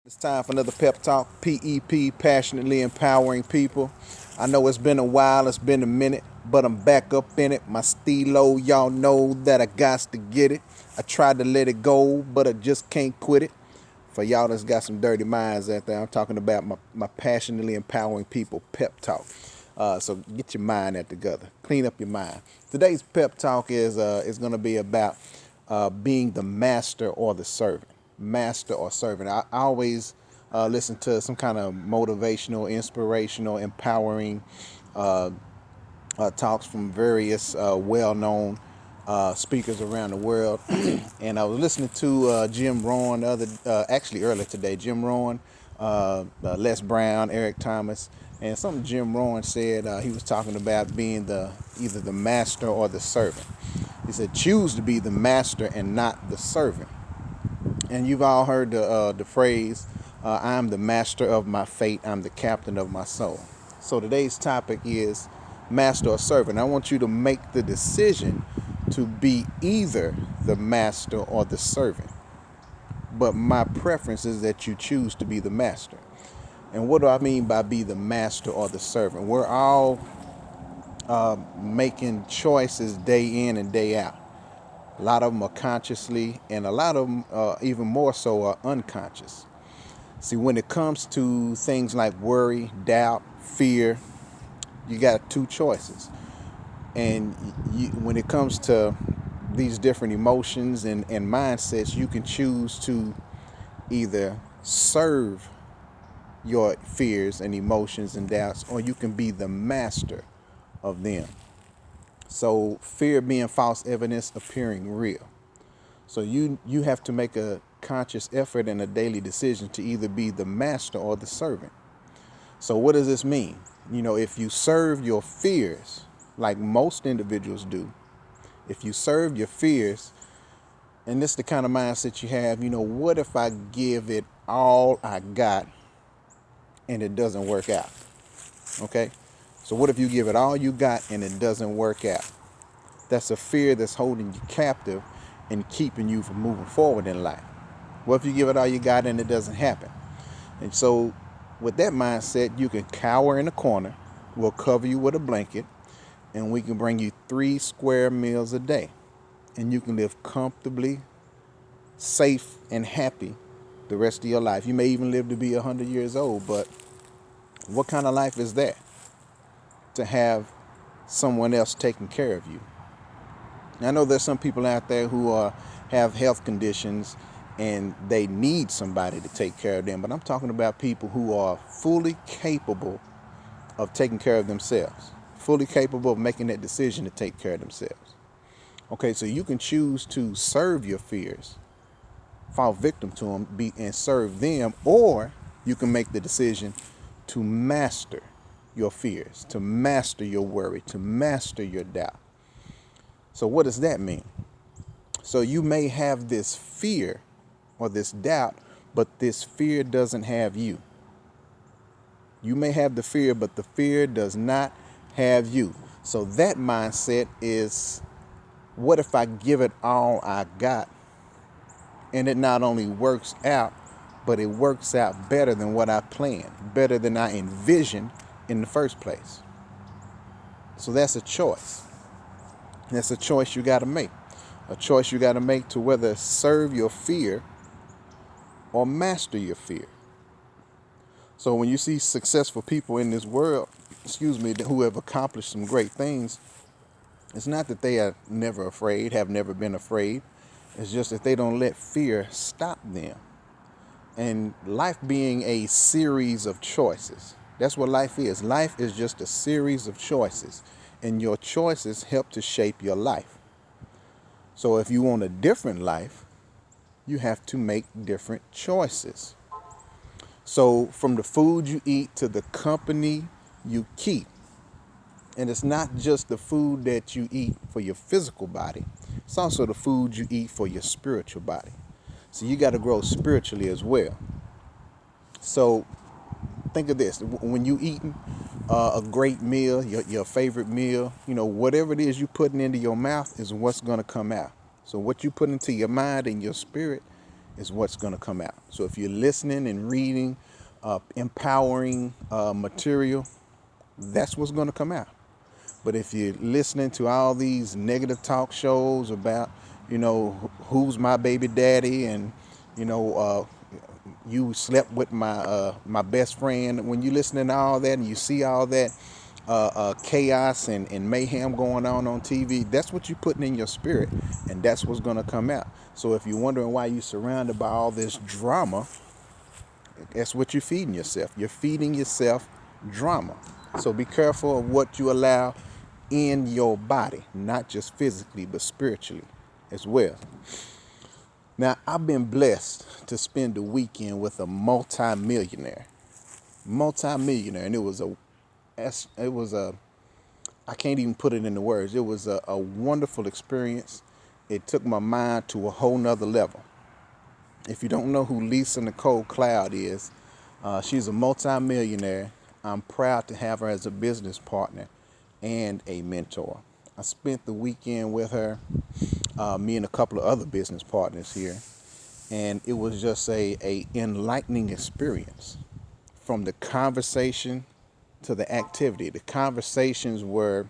It's time for another pep talk. PEP, passionately empowering people. I know it's been a while, it's been a minute, but I'm back up in it. My stilo, y'all know that I got to get it. I tried to let it go, but I just can't quit it. For y'all that's got some dirty minds out there, I'm talking about my passionately empowering people pep talk. So get your mind that together. Clean up your mind. Today's pep talk is going to be about being the master or the servant. Master or servant. I always listen to some kind of motivational, inspirational, empowering talks from various well-known speakers around the world. And I was listening to Jim Rohn actually earlier today. Jim Rohn, Les Brown, Eric Thomas, and something Jim Rohn said. He was talking about being either the master or the servant. He said, "Choose to be the master and not the servant." And you've all heard the phrase, "I'm the master of my fate. I'm the captain of my soul." So today's topic is master or servant. I want you to make the decision to be either the master or the servant. But my preference is that you choose to be the master. And what do I mean by be the master or the servant? We're all making choices day in and day out. A lot of them are consciously, and a lot of them, even more so, are unconscious. See, when it comes to things like worry, doubt, fear, you got two choices. And when it comes to these different emotions and mindsets, you can choose to either serve your fears and emotions and doubts, or you can be the master of them. So fear being false evidence appearing real. So you have to make a conscious effort and a daily decision to either be the master or the servant. So what does this mean? If you serve your fears, like most individuals do, if you serve your fears, and this is the kind of mindset you have, what if I give it all I got and it doesn't work out? Okay? So what if you give it all you got and it doesn't work out? That's a fear that's holding you captive and keeping you from moving forward in life. What if you give it all you got and it doesn't happen? And so with that mindset, you can cower in a corner. We'll cover you with a blanket, and we can bring you 3 square meals a day. And you can live comfortably, safe, and happy the rest of your life. You may even live to be 100 years old, but what kind of life is that? To have someone else taking care of you. I know there's some people out there who have health conditions and they need somebody to take care of them. But I'm talking about people who are fully capable of taking care of themselves, fully capable of making that decision to take care of themselves. Okay, so you can choose to serve your fears, fall victim to them, and serve them, or you can make the decision to master your fears, to master your worry, to master your doubt. So what does that mean? So you may have this fear or this doubt, but this fear doesn't have you. You may have the fear, but the fear does not have you. So that mindset is, what if I give it all I got and it not only works out, but it works out better than what I planned, better than I envisioned in the first place? So that's a choice. That's a choice you got to make. A choice you got to make to whether serve your fear or master your fear. So when you see successful people in this world, who have accomplished some great things, it's not that they are never afraid, have never been afraid. It's just that they don't let fear stop them. And life being a series of choices. That's what life is. Life is just a series of choices. And your choices help to shape your life. So if you want a different life, you have to make different choices. So from the food you eat to the company you keep. And it's not just the food that you eat for your physical body. It's also the food you eat for your spiritual body. So you got to grow spiritually as well. So think of this. When you eating a great meal, your favorite meal, whatever it is you putting into your mouth is what's going to come out. So what you put into your mind and your spirit is what's going to come out. So if you're listening and reading empowering material, that's what's going to come out. But if you're listening to all these negative talk shows about, who's my baby daddy, and you know, you slept with my best friend, when you listening to all that and you see all that chaos and mayhem going on TV, that's what you're putting in your spirit, and that's what's going to come out. So if you're wondering why you're surrounded by all this drama, that's what you're feeding yourself. You're feeding yourself drama. So be careful of what you allow in your body, not just physically, but spiritually as well. Now, I've been blessed to spend the weekend with a multi-millionaire, and I can't even put it into words. It was a wonderful experience. It took my mind to a whole nother level. If you don't know who Lisa Nicole Cloud is, she's a multi-millionaire. I'm proud to have her as a business partner and a mentor. I spent the weekend with her, me and a couple of other business partners here, and it was just a enlightening experience. From the conversation to the activity, the conversations were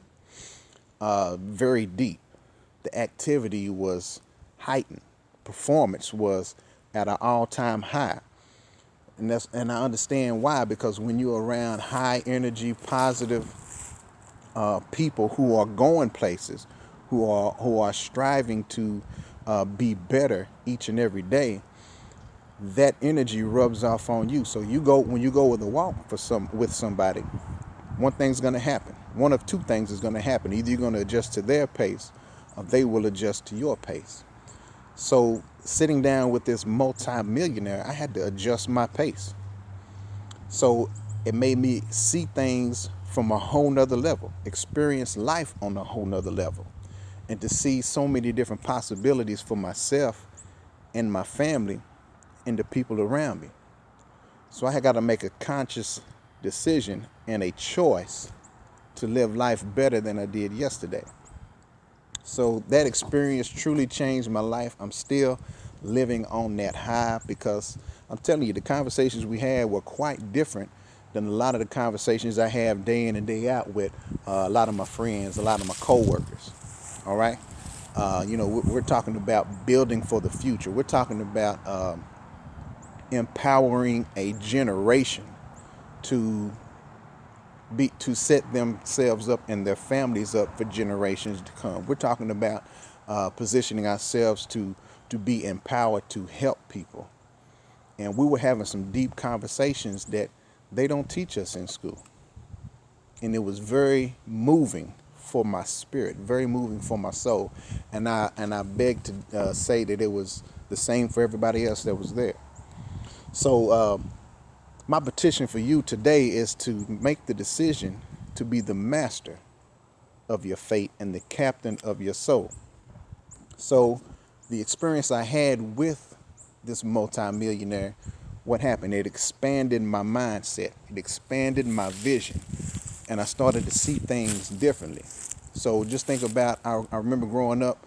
very deep. The activity was heightened. Performance was at an all-time high. And I understand why, because when you're around high energy, positive people who are going places, who are striving to be better each and every day, that energy rubs off on you. So when you go with a walk with somebody, one thing's going to happen. One of two things is going to happen. Either you're going to adjust to their pace, or they will adjust to your pace. So sitting down with this multi-millionaire, I had to adjust my pace. So it made me see things from a whole nother level, experience life on a whole nother level, and to see so many different possibilities for myself and my family and the people around me. So I had got to make a conscious decision and a choice to live life better than I did yesterday. So that experience truly changed my life. I'm still living on that high, because I'm telling you, the conversations we had were quite different than a lot of the conversations I have day in and day out with a lot of my friends, a lot of my coworkers. All right. We're talking about building for the future. We're talking about empowering a generation to set themselves up and their families up for generations to come. We're talking about positioning ourselves to be empowered to help people. And we were having some deep conversations that they don't teach us in school. And it was very moving for my spirit, very moving for my soul. And I beg to say that it was the same for everybody else that was there. So my petition for you today is to make the decision to be the master of your fate and the captain of your soul. So the experience I had with this multimillionaire, what happened? It expanded my mindset. It expanded my vision. And I started to see things differently. So just think about, I remember growing up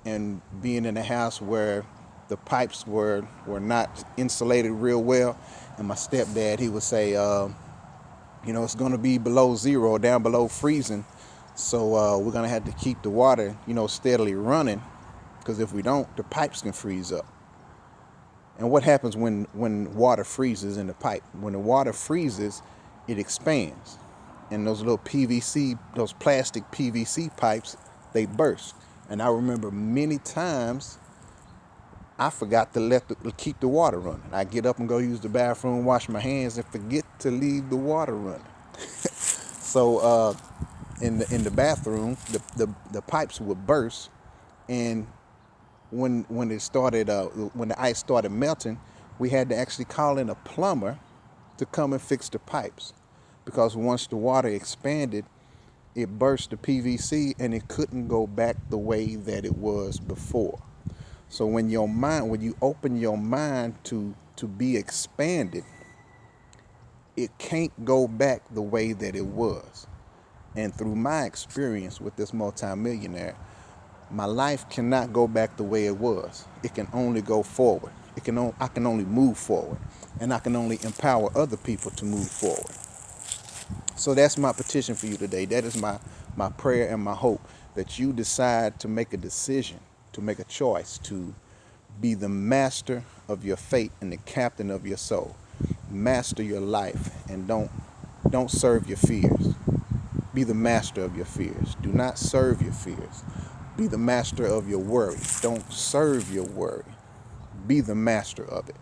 and being in a house where the pipes were not insulated real well. And my stepdad, he would say, it's going to be below zero, down below freezing. So we're going to have to keep the water, steadily running, because if we don't, the pipes can freeze up. And what happens when water freezes in the pipe? When the water freezes, it expands. And those little those plastic PVC pipes, they burst. And I remember many times I forgot to keep the water running. I get up and go use the bathroom, wash my hands, and forget to leave the water running. So in the bathroom, the pipes would burst, and when the ice started melting, we had to actually call in a plumber to come and fix the pipes, because once the water expanded, it burst the PVC and it couldn't go back the way that it was before. So when you open your mind to be expanded, it can't go back the way that it was. And through my experience with this multimillionaire, My life cannot go back the way it was. It can only go forward. I can only move forward, and I can only empower other people to move forward. So that's my petition for you today. That is my prayer and my hope, that you decide to make a decision, to make a choice, to be the master of your fate and the captain of your soul. Master your life, and don't serve your fears. Be the master of your fears. Do not serve your fears. Be the master of your worry. Don't serve your worry. Be the master of it,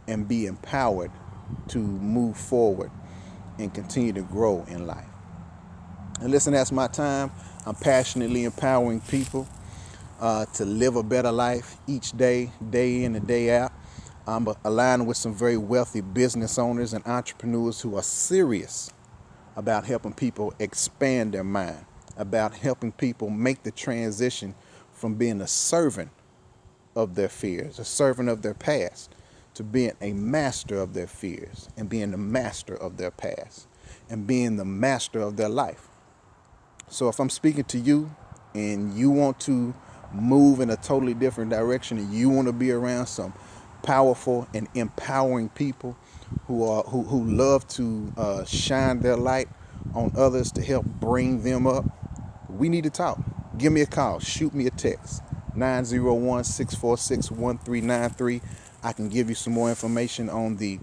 and be empowered to move forward and continue to grow in life. And listen, that's my time. I'm passionately empowering people to live a better life each day, day in and day out. I'm aligned with some very wealthy business owners and entrepreneurs who are serious about helping people expand their mind, about helping people make the transition from being a servant of their fears, a servant of their past, to being a master of their fears, and being the master of their past, and being the master of their life. So if I'm speaking to you and you want to move in a totally different direction, and you want to be around some powerful and empowering people who love to shine their light on others to help bring them up, we need to talk. Give me a call. Shoot me a text. 901-646-1393. I can give you some more information on the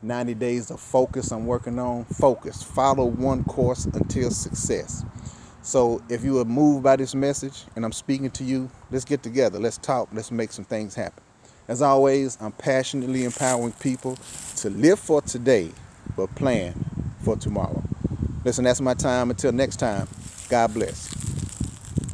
90 days of focus I'm working on. Focus. Follow one course until success. So if you are moved by this message and I'm speaking to you, let's get together. Let's talk. Let's make some things happen. As always, I'm passionately empowering people to live for today, but plan for tomorrow. Listen, that's my time. Until next time, God bless.